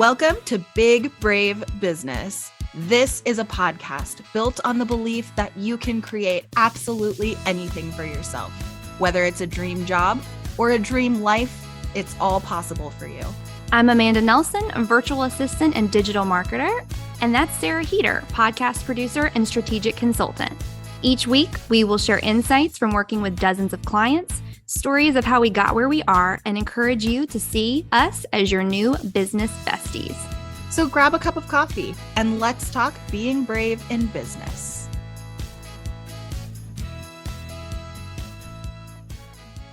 Welcome to Big Brave Business. This is a podcast built on the belief that you can create absolutely anything for yourself. Whether it's a dream job or a dream life, it's all possible for you. I'm Amanda Nelson, a virtual assistant and digital marketer, and that's Sarah Heater, podcast producer and strategic consultant. Each week, we will share insights from working with dozens of clients, stories of how we got where we are, and encourage you to see us as your new business besties. So grab a cup of coffee and let's talk being brave in business.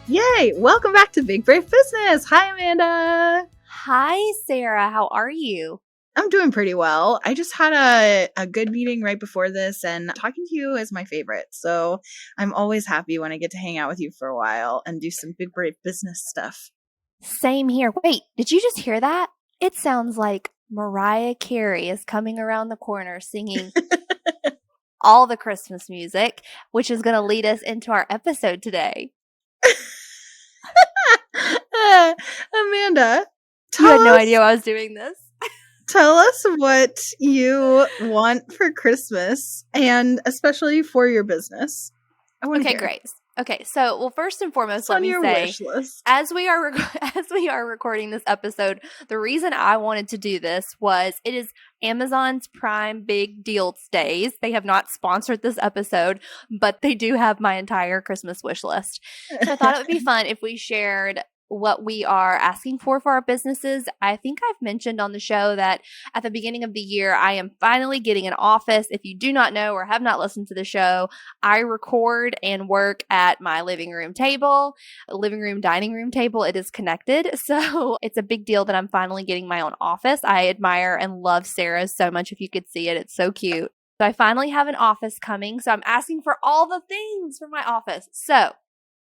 Yay! Welcome back to Big Brave Business. Hi, Amanda. Hi, Sarah. How are you? I'm doing pretty well. I just had a good meeting right before this, and talking to you is my favorite. So I'm always happy when I get to hang out with you for a while and do some Big Brave Business stuff. Same here. Wait, did you just hear that? It sounds like Mariah Carey is coming around the corner singing all the Christmas music, which is going to lead us into our episode today. Amanda, you had no idea I was doing this. Tell us what you want for Christmas, and especially for your business. Okay, great. Okay, so well, first and foremost, let me say, wish list. as we are recording this episode, the reason I wanted to do this was it is Amazon's Prime Big Deals Days. They have not sponsored this episode, but they do have my entire Christmas wish list. So I thought it would be fun if we shared what we are asking for our businesses. I think I've mentioned on the show that at the beginning of the year, I am finally getting an office. If you do not know or have not listened to the show, I record and work at my living room table, dining room table. It is connected. So it's a big deal that I'm finally getting my own office. I admire and love Sarah's so much. If you could see it, it's so cute. So I finally have an office coming. So I'm asking for all the things for my office. So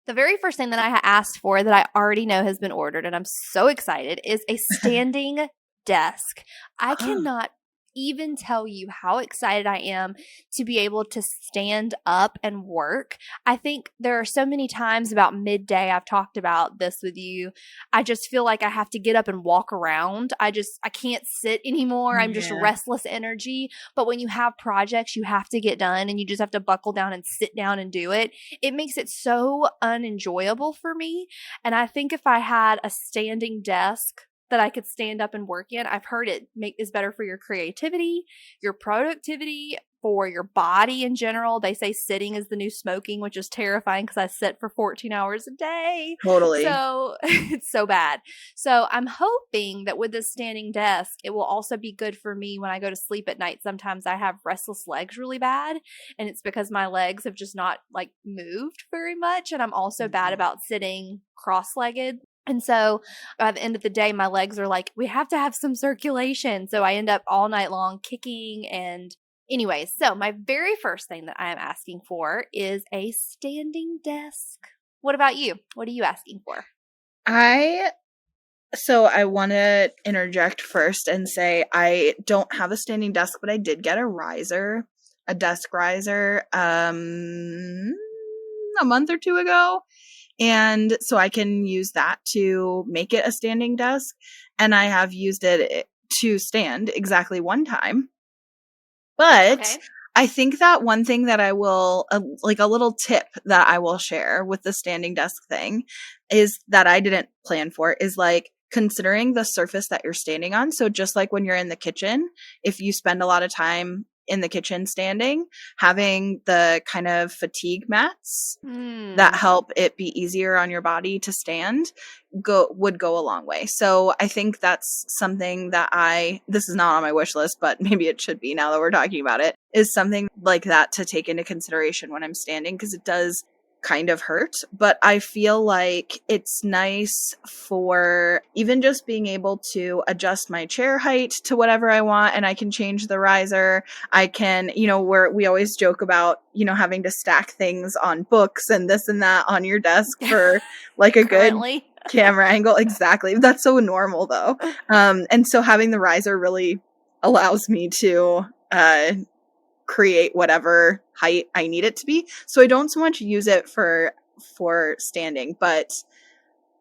the very first thing that I asked for that I already know has been ordered, and I'm so excited, is a standing desk. I cannot even tell you how excited I am to be able to stand up and work. I think there are so many times about midday, I've talked about this with you, I just feel like I have to get up and walk around. I can't sit anymore. I'm just restless energy. But when you have projects you have to get done and you just have to buckle down and sit down and do it, it makes it so unenjoyable for me. And I think if I had a standing desk that I could stand up and work in, I've heard it is better for your creativity, your productivity, for your body in general. They say sitting is the new smoking, which is terrifying because I sit for 14 hours a day. Totally. So it's so bad. So I'm hoping that with this standing desk, it will also be good for me when I go to sleep at night. Sometimes I have restless legs really bad, and it's because my legs have just not moved very much. And I'm also bad about sitting cross-legged. And so by the end of the day, my legs are like, we have to have some circulation. So I end up all night long kicking. And anyway, so my very first thing that I am asking for is a standing desk. What about you? What are you asking for? I want to interject first and say I don't have a standing desk, but I did get a desk riser, a month or two ago. And so I can use that to make it a standing desk. And I have used it to stand exactly one time. But I think that one thing that I will, a little tip that I will share with the standing desk thing is that I didn't plan for is considering the surface that you're standing on. So just like when you're in the kitchen, if you spend a lot of time in the kitchen standing, having the kind of fatigue mats that help it be easier on your body to stand would go a long way. So I think that's something that this is not on my wish list, but maybe it should be now that we're talking about it, is something like that to take into consideration when I'm standing, because it does kind of hurt, but I feel like it's nice for even just being able to adjust my chair height to whatever I want, and I can change the riser. I can, we always joke about, having to stack things on books and this and that on your desk for a good camera angle. Exactly. That's so normal though. And so having the riser really allows me to create whatever height I need it to be. So I don't so much use it for standing, but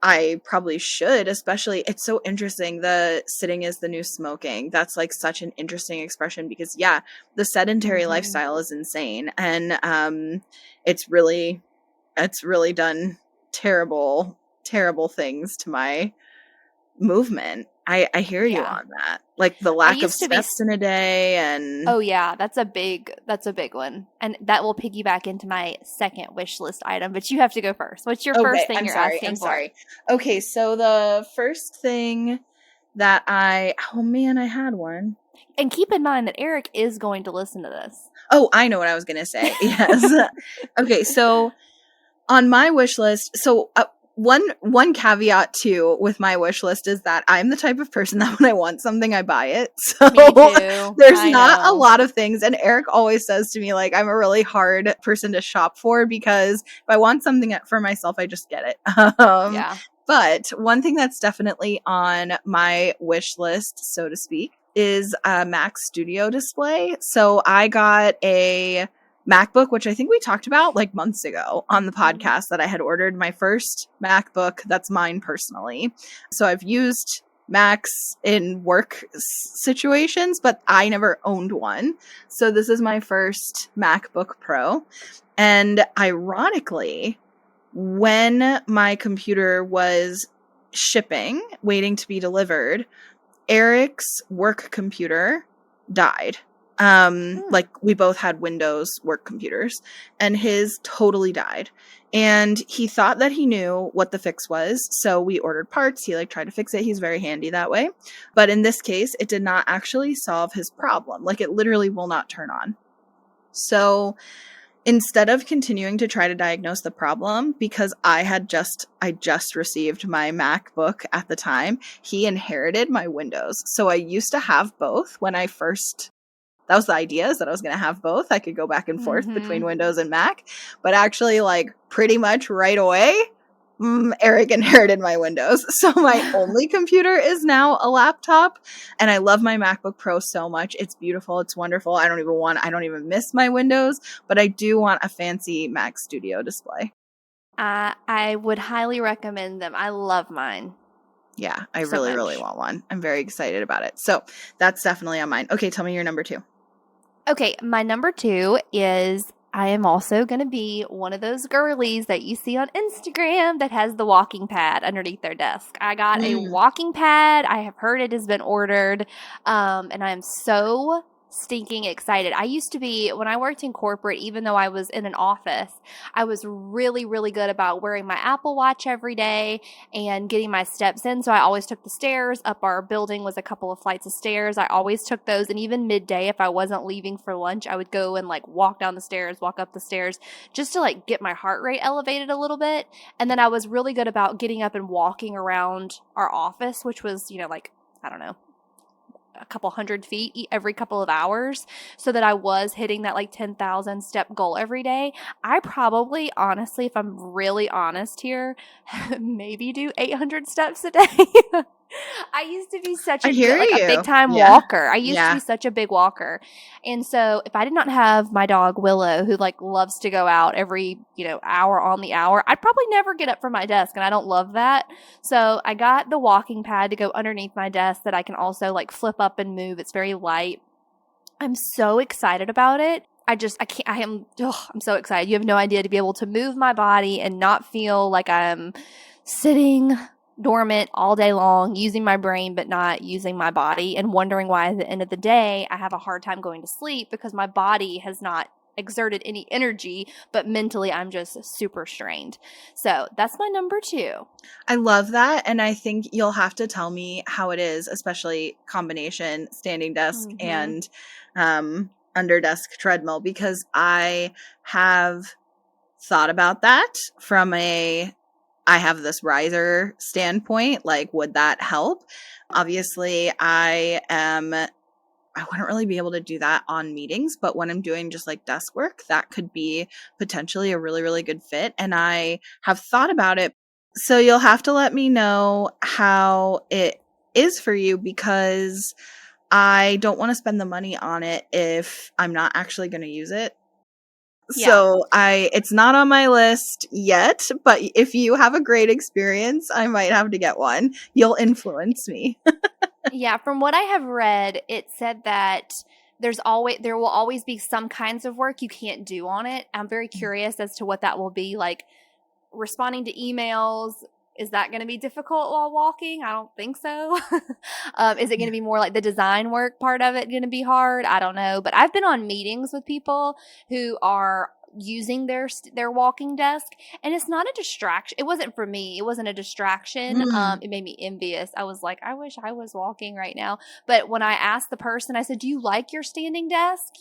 I probably should, especially it's so interesting. The sitting is the new smoking. That's like such an interesting expression because yeah, the sedentary lifestyle is insane. And it's really done terrible, terrible things to my movement. I hear you on that. Like the lack of steps in a day and oh yeah, that's a big one. And that will piggyback into my second wish list item, but you have to go first. What's your first thing you're asking for? Okay, so the first thing that I had one. And keep in mind that Eric is going to listen to this. Oh, I know what I was going to say. Yes. Okay, so on my wish list, so one caveat too with my wish list is that I'm the type of person that when I want something, I buy it. So me too. There's not a lot of things. And Eric always says to me, like, I'm a really hard person to shop for because if I want something for myself, I just get it. Yeah. But one thing that's definitely on my wish list, so to speak, is a Mac Studio display. So I got a MacBook, which I think we talked about like months ago on the podcast, that I had ordered my first MacBook that's mine personally. So I've used Macs in work situations, but I never owned one. So this is my first MacBook Pro. And ironically, when my computer was shipping, waiting to be delivered, Eric's work computer died. Like we both had Windows work computers and his totally died. And he thought that he knew what the fix was. So we ordered parts. He like tried to fix it. He's very handy that way. But in this case, it did not actually solve his problem. Like it literally will not turn on. So instead of continuing to try to diagnose the problem, because I just received my MacBook at the time, he inherited my Windows. So I used to have both when I first, that was the idea, is that I was going to have both. I could go back and forth between Windows and Mac, but actually like pretty much right away, Eric inherited my Windows. So my only computer is now a laptop, and I love my MacBook Pro so much. It's beautiful. It's wonderful. I don't even miss my Windows, but I do want a fancy Mac Studio display. I would highly recommend them. I love mine. Yeah, I really want one. I'm very excited about it. So that's definitely on mine. Okay, tell me your number 2. Okay, my number 2 is I am also going to be one of those girlies that you see on Instagram that has the walking pad underneath their desk. I got a walking pad. I have heard it has been ordered, and I am so stinking excited. I used to be, when I worked in corporate, even though I was in an office, I was really, really good about wearing my Apple Watch every day and getting my steps in. So I always took the stairs. Up our building was a couple of flights of stairs. I always took those. And even midday, if I wasn't leaving for lunch, I would go and like walk down the stairs, walk up the stairs, just to like get my heart rate elevated a little bit. And then I was really good about getting up and walking around our office, which was, like, I don't know, a couple hundred feet every couple of hours, so that I was hitting that like 10,000 step goal every day. I probably, honestly, if I'm really honest here, maybe do 800 steps a day. I used to be such a big time walker. I used to be such a big walker. And so if I did not have my dog Willow, who like loves to go out every, hour on the hour, I'd probably never get up from my desk, and I don't love that. So I got the walking pad to go underneath my desk that I can also like flip up and move. It's very light. I'm so excited about it. I'm so excited. You have no idea, to be able to move my body and not feel like I'm sitting dormant all day long, using my brain but not using my body, and wondering why at the end of the day I have a hard time going to sleep because my body has not exerted any energy, but mentally I'm just super strained. So that's my number 2. I love that, and I think you'll have to tell me how it is, especially combination standing desk and under desk treadmill, because I have thought about that from I have this riser standpoint. Like, would that help? Obviously, I wouldn't really be able to do that on meetings, but when I'm doing just like desk work, that could be potentially a really, really good fit. And I have thought about it. So you'll have to let me know how it is for you, because I don't want to spend the money on it if I'm not actually going to use it. So it's not on my list yet, but if you have a great experience, I might have to get one. You'll influence me. Yeah, from what I have read, it said that there will always be some kinds of work you can't do on it. I'm very curious as to what that will be, like responding to emails. Is that going to be difficult while walking? I don't think so. Is it going to be more like the design work part of it going to be hard? I don't know. But I've been on meetings with people who are using their walking desk, and it's not a distraction. It wasn't for me. It wasn't a distraction. It made me envious. I was like, I wish I was walking right now. But when I asked the person, I said, "Do you like your standing desk?"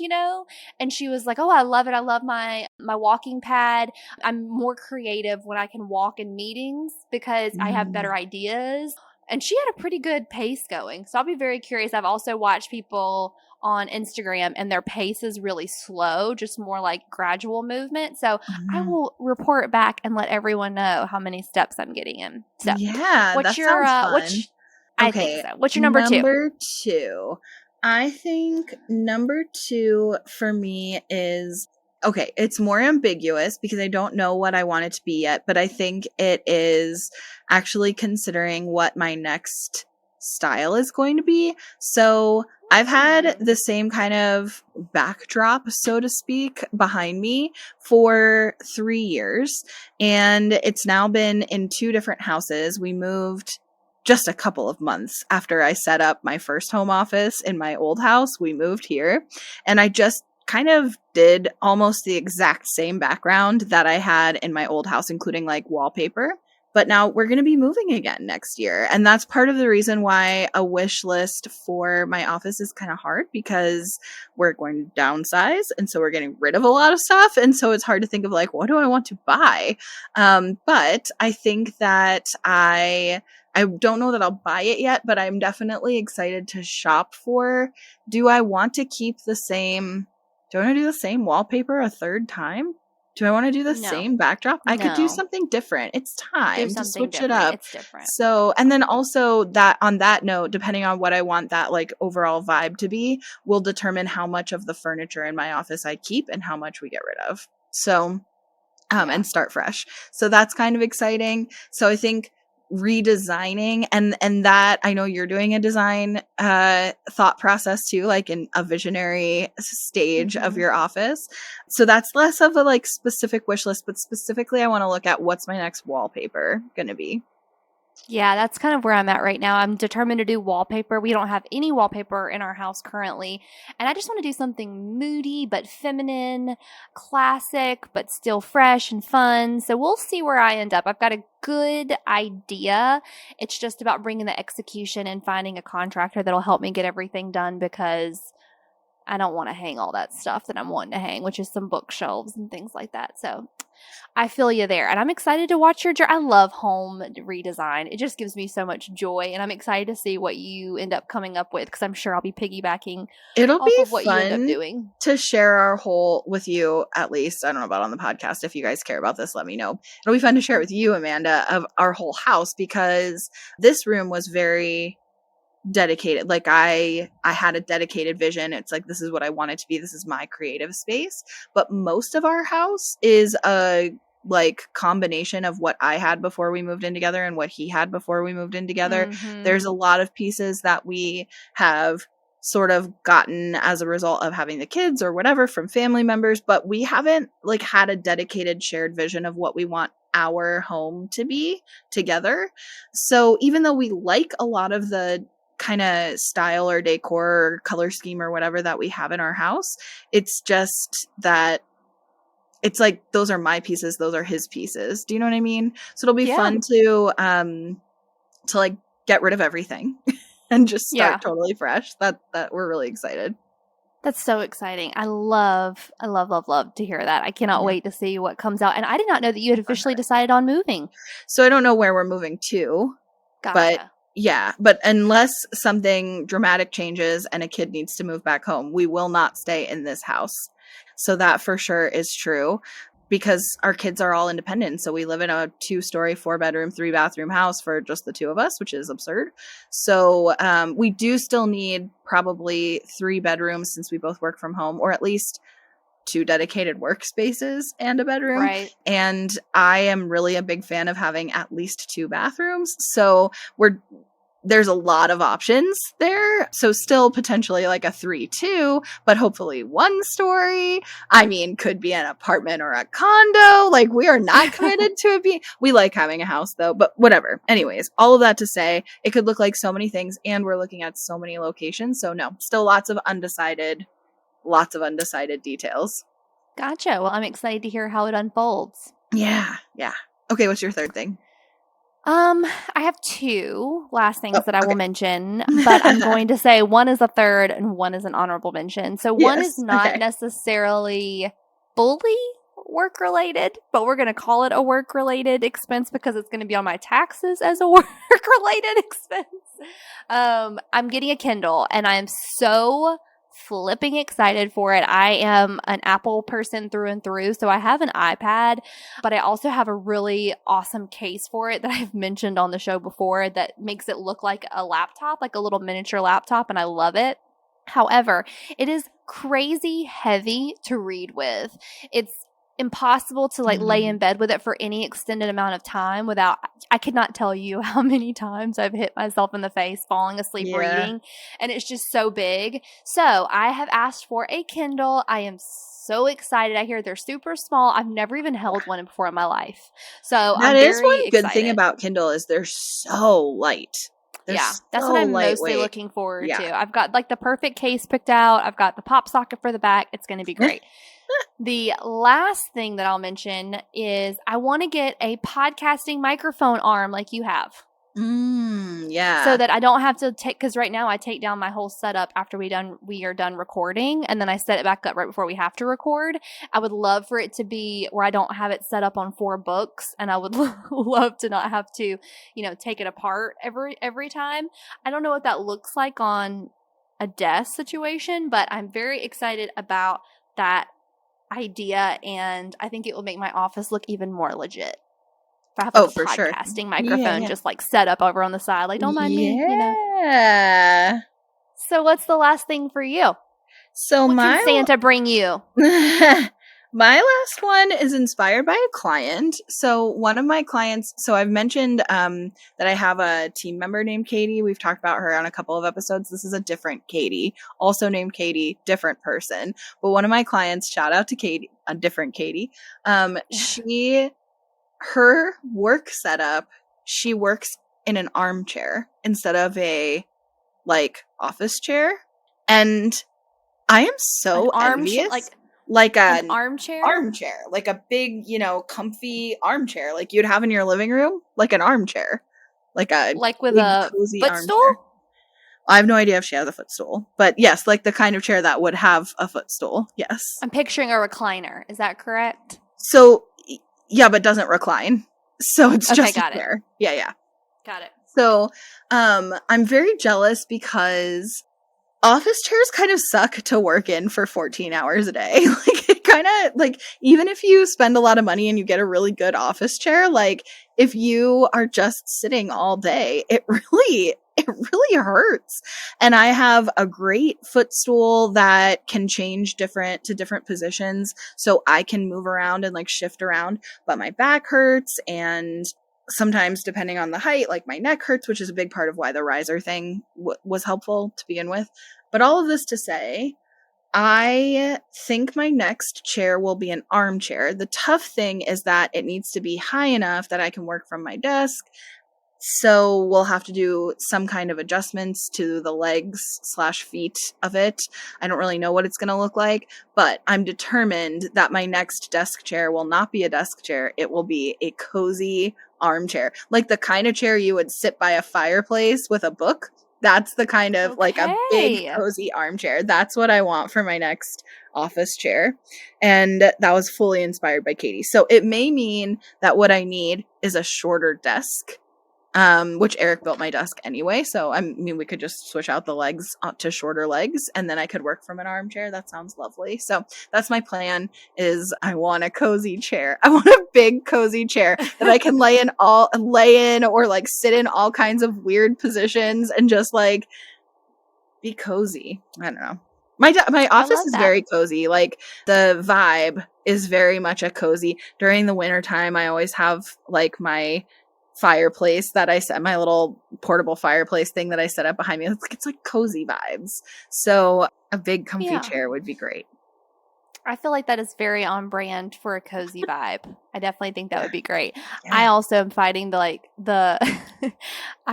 And she was like, "Oh, I love it. I love my walking pad. I'm more creative when I can walk in meetings because I have better ideas." And she had a pretty good pace going. So I'll be very curious. I've also watched people on Instagram and their pace is really slow, just more like gradual movement. So I will report back and let everyone know how many steps I'm getting in. So yeah, what's that your sounds fun. I think so. What's your number two? Number two. I think number two for me is, okay, it's more ambiguous because I don't know what I want it to be yet, but I think it is actually considering what my next style is going to be. So I've had the same kind of backdrop, so to speak, behind me for 3 years, and it's now been in 2 different houses. We moved just a couple of months after I set up my first home office in my old house. We moved here, and I just kind of did almost the exact same background that I had in my old house, including like wallpaper. But now we're going to be moving again next year. And that's part of the reason why a wish list for my office is kind of hard, because we're going to downsize. And so we're getting rid of a lot of stuff. And so it's hard to think of like, what do I want to buy? But I think that I don't know that I'll buy it yet, but I'm definitely excited to shop for. Do I want to keep the same? Do I want to do the same wallpaper a third time? Do I want to do the same backdrop? I could do something different. It's time to switch it up. It's different. So, and then also that on that note, depending on what I want that like overall vibe to be, will determine how much of the furniture in my office I keep and how much we get rid of. So, and start fresh. So that's kind of exciting. So I think redesigning and that, I know you're doing a design thought process too, like in a visionary stage of your office. So that's less of a like specific wish list, but specifically I want to look at what's my next wallpaper going to be. Yeah, that's kind of where I'm at right now. I'm determined to do wallpaper. We don't have any wallpaper in our house currently. And I just want to do something moody but feminine, classic but still fresh and fun. So we'll see where I end up. I've got a good idea. It's just about bringing the execution and finding a contractor that'll help me get everything done, because I don't want to hang all that stuff that I'm wanting to hang, which is some bookshelves and things like that. So I feel you there. And I'm excited to watch your journey. I love home redesign. It just gives me so much joy. And I'm excited to see what you end up coming up with, because I'm sure I'll be piggybacking off of what you end up doing. To share our whole with you, at least. I don't know about on the podcast. If you guys care about this, let me know. It'll be fun to share it with you, Amanda, of our whole house, because this room was very dedicated. Like I had a dedicated vision. It's like, this is what I want it to be. This is my creative space. But most of our house is a like combination of what I had before we moved in together and what he had before we moved in together. There's a lot of pieces that we have sort of gotten as a result of having the kids or whatever from family members, but we haven't like had a dedicated shared vision of what we want our home to be together. So even though we like a lot of the kind of style or decor or color scheme or whatever that we have in our house, it's just that it's like, those are my pieces, those are his pieces. Do you know what I mean? So it'll be fun to like get rid of everything and just start totally fresh. That we're really excited. That's so exciting. I love to hear that. I cannot wait to see what comes out. And I did not know that you had officially decided on moving. So I don't know where we're moving to. Gotcha. But yeah, but unless something dramatic changes and a kid needs to move back home, we will not stay in this house. So that for sure is true, because our kids are all independent. So we live in a 2-story, 4-bedroom, 3-bathroom house for just the 2 of us, which is absurd. So we do still need probably 3 bedrooms since we both work from home, or at least 2 dedicated workspaces and a bedroom. Right. And I am really a big fan of having at least 2 bathrooms. So there's a lot of options there. So still potentially like a 3-2, but hopefully 1 story. I mean, could be an apartment or a condo. Like, we are not committed to it we like having a house though, but whatever. Anyways, all of that to say, it could look like so many things, and we're looking at so many locations. So no, still lots of undecided details. Gotcha. Well, I'm excited to hear how it unfolds. Yeah. Okay, what's your third thing? I have 2 last things that I will mention, but I'm going to say one is a third and one is an honorable mention. So one is not necessarily fully work-related, but we're going to call it a work-related expense because it's going to be on my taxes as a work-related expense. I'm getting a Kindle, and I am so flipping excited for it. I am an Apple person through and through, so I have an iPad, but I also have a really awesome case for it that I've mentioned on the show before that makes it look like a laptop, like a little miniature laptop, and I love it. However, it is crazy heavy to read with. It's impossible to like lay in bed with it for any extended amount of time without, I could not tell you how many times I've hit myself in the face falling asleep reading, and it's just so big. So I have asked for a Kindle. I am so excited. I hear they're super small. I've never even held one before in my life. So that is one good thing about Kindle is they're so light. That's what I'm mostly looking forward to. I've got like the perfect case picked out. I've got the pop socket for the back. It's going to be great. The last thing that I'll mention is I want to get a podcasting microphone arm like you have. So that I don't have to take, because right now I take down my whole setup after we are done recording, and then I set it back up right before we have to record. I would love for it to be where I don't have it set up on 4 books, and I would love to not have to, take it apart every time. I don't know what that looks like on a desk situation, but I'm very excited about that idea, and I think it will make my office look even more legit. If I have a podcasting microphone just like set up over on the side, like don't mind me, So what's the last thing for you? So what can Santa bring you? My last one is inspired by a client. So one of my clients, so I've mentioned that I have a team member named Katie. We've talked about her on a couple of episodes. This is a different Katie, also named Katie, different person. But one of my clients, shout out to Katie, a different Katie. Her work setup, she works in an armchair instead of a office chair. And I am so envious. Like an armchair? Armchair. Like a big, comfy armchair. Like you'd have in your living room. Like an armchair. Like with a footstool? Armchair. I have no idea if she has a footstool. But yes, like the kind of chair that would have a footstool. Yes. I'm picturing a recliner. Is that correct? So, yeah, but doesn't recline. So it's just a chair. Yeah. Got it. So I'm very jealous because office chairs kind of suck to work in for 14 hours a day. It kind of even if you spend a lot of money and you get a really good office chair, if you are just sitting all day, it really hurts. And I have a great footstool that can change to different positions so I can move around and shift around, but my back hurts, and sometimes depending on the height, my neck hurts, which is a big part of why the riser thing was helpful to begin with. But all of this to say, I think my next chair will be an armchair. The tough thing is that it needs to be high enough that I can work from my desk. So we'll have to do some kind of adjustments to the legs/feet of it. I don't really know what it's going to look like, but I'm determined that my next desk chair will not be a desk chair. It will be a cozy armchair, like the kind of chair you would sit by a fireplace with a book. That's the kind of a big cozy armchair. That's what I want for my next office chair. And that was fully inspired by Katie. So it may mean that what I need is a shorter desk. Which Eric built my desk anyway. So, we could just switch out the legs to shorter legs, and then I could work from an armchair. That sounds lovely. So that's my plan, is I want a cozy chair. I want a big cozy chair that I can lay in or sit in all kinds of weird positions and just be cozy. I don't know. My office is that. very cozy. Like, the vibe is very much a cozy. During the wintertime, I always have like my fireplace that I set, my little portable fireplace thing that I set up behind me. It's like cozy vibes. So a big comfy chair would be great. I feel like that is very on brand for a cozy vibe. I definitely think that would be great. Yeah. I also am fighting I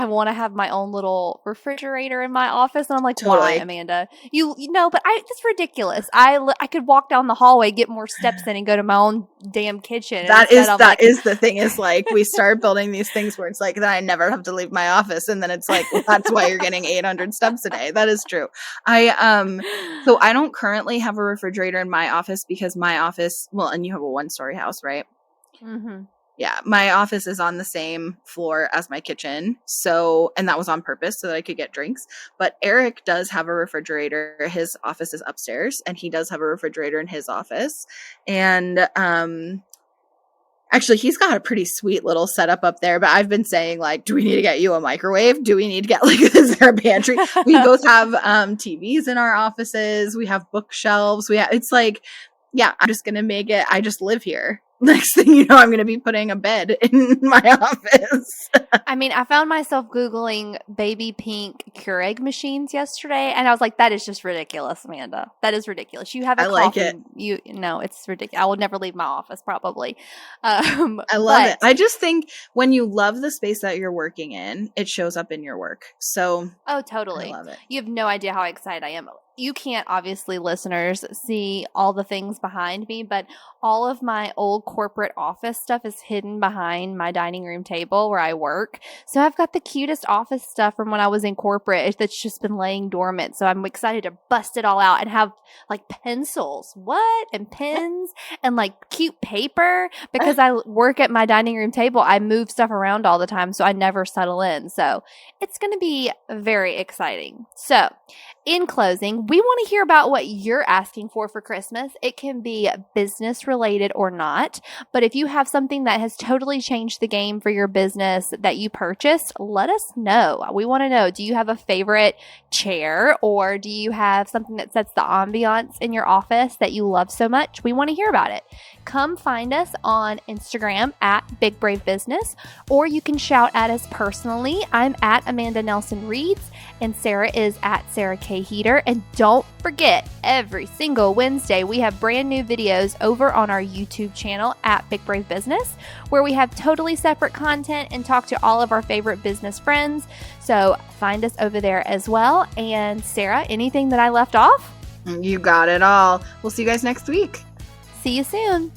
want to have my own little refrigerator in my office, and I'm like, why, Amanda? You know, but it's ridiculous. I could walk down the hallway, get more steps in, and go to my own damn kitchen. That is the thing, is like, we start building these things where it's like, then I never have to leave my office, and then it's like, well, that's why you're getting 800 steps a day. That is true. So I don't currently have a refrigerator in my office because my office, well, and you have a 1-story house, right? Mm-hmm. Yeah, my office is on the same floor as my kitchen. So, and that was on purpose so that I could get drinks. But Eric does have a refrigerator. His office is upstairs, and he does have a refrigerator in his office. And actually, he's got a pretty sweet little setup up there. But I've been saying, like, do we need to get you a microwave? Do we need to get, like, is there a pantry? We both have TVs in our offices. We have bookshelves. It's like, yeah, I'm just going to make it. I just live here. Next thing you know, I'm going to be putting a bed in my office. I mean, I found myself Googling baby pink Keurig machines yesterday, and I was like, that is just ridiculous, Amanda. That is ridiculous. You have a coffee. Like it. It's ridiculous. I would never leave my office, probably. I love it. I just think when you love the space that you're working in, it shows up in your work. So, oh, totally. I love it. You have no idea how excited I am. You can't, obviously, listeners, see all the things behind me, but all of my old corporate office stuff is hidden behind my dining room table where I work. So I've got the cutest office stuff from when I was in corporate that's just been laying dormant. So I'm excited to bust it all out and have like pencils, and pens and like cute paper, because I work at my dining room table. I move stuff around all the time, so I never settle in. So it's going to be very exciting. So in closing, we want to hear about what you're asking for Christmas. It can be business related or not, but if you have something that has totally changed the game for your business that you purchased, let us know. We want to know, do you have a favorite chair, or do you have something that sets the ambiance in your office that you love so much? We want to hear about it. Come find us on Instagram at Big Brave Business, or you can shout at us personally. I'm at Amanda Nelson Reeds, and Sarah is at Sarah K. Heater. And don't forget, every single Wednesday, we have brand new videos over on our YouTube channel at Big Brave Business, where we have totally separate content and talk to all of our favorite business friends. So find us over there as well. And Sarah, anything that I left off? You got it all. We'll see you guys next week. See you soon.